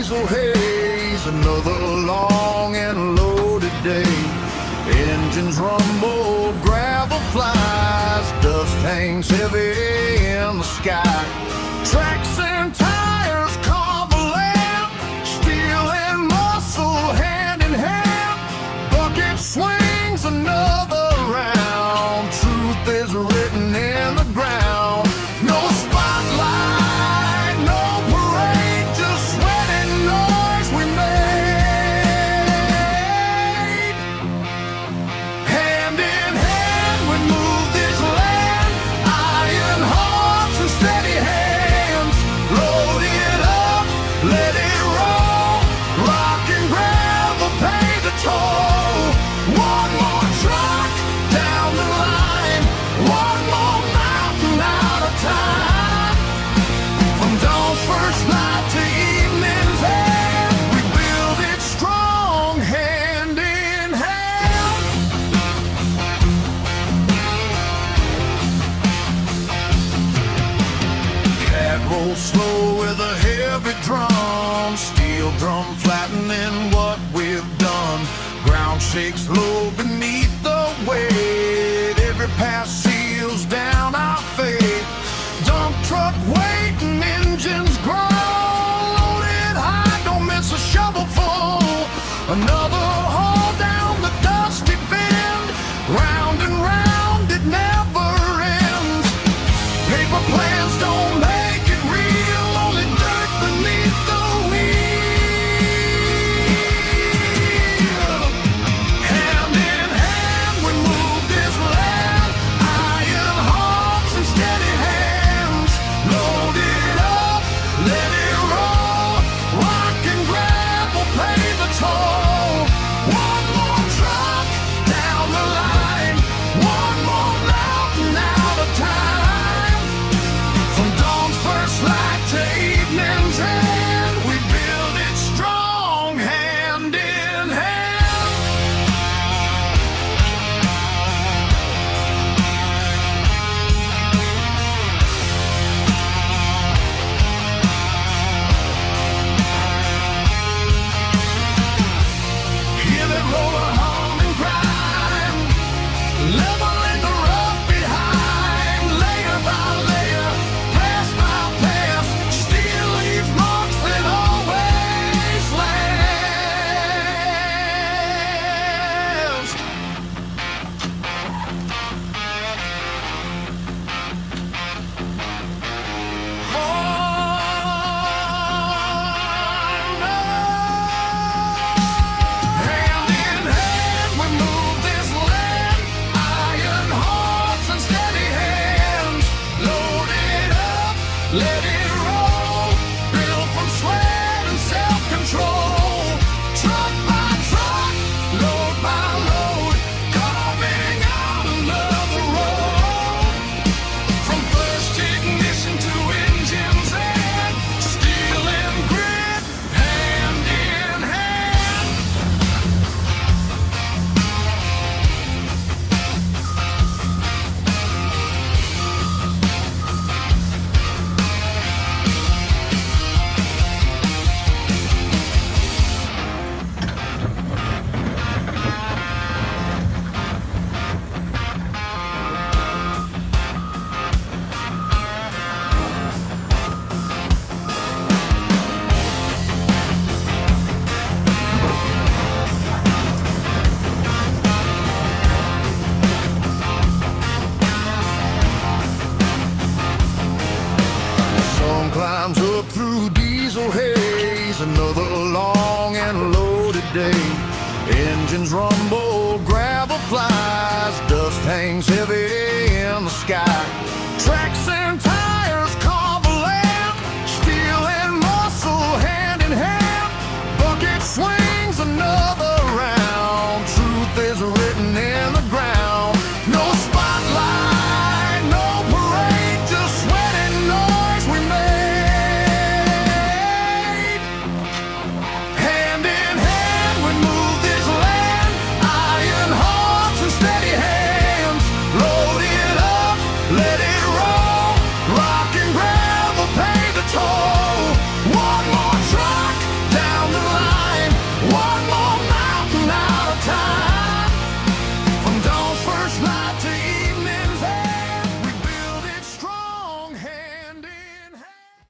diesel haze, another long and loaded day. Engines rumble, gravel flies, dust hangs heavy in the sky. Tracks and tires carve a land, steel and muscle hand in hand. Bucket swings another round, truth is written in the ground. No spotlight, no parade, just sweat and noise we made. Hand in hand we move this land, iron hearts and steady hands. Load it up, let it roll, rock and gravel pay the toll. One more truck down the line, one more mountain out of time. From dawn's first light to evening's end, we build it strong, hand in hand. Cat rolls slow with a heavy drum, steel drum flattening what we've done. Ground shakes low beneath the weight, every pass seals down our fate. Dump truck waiting, engines growl, loaded high, don't miss a shovelful. Another haul down the dusty bend, round and round it never ends. Paper plans don't make it real, only dirt beneath the wheel. Hand in hand we move this land, iron hearts and steady hands. Load it up, let it roll, rock and gravel pay the toll. One more truck down the line, one more mountain out of time. From dawn's first light to evening's end, we build it strong, hand in hand. Hear that roller hum and grind, leveling the rough behind. Layer by layer, pass by pass, steel leaves marks that always last. Hand in hand we move this land, iron hearts and steady hands. Load it up, let it roll, built from sweat and self-control. Truck by truck, load by load, carving out another road. From first ignition to engine's end, steel and grit, hand in hand. Sun climbs up through diesel haze, another long and loaded day. Engines rumble, gravel flies, dust hangs heavy in the sky. Tracks and tires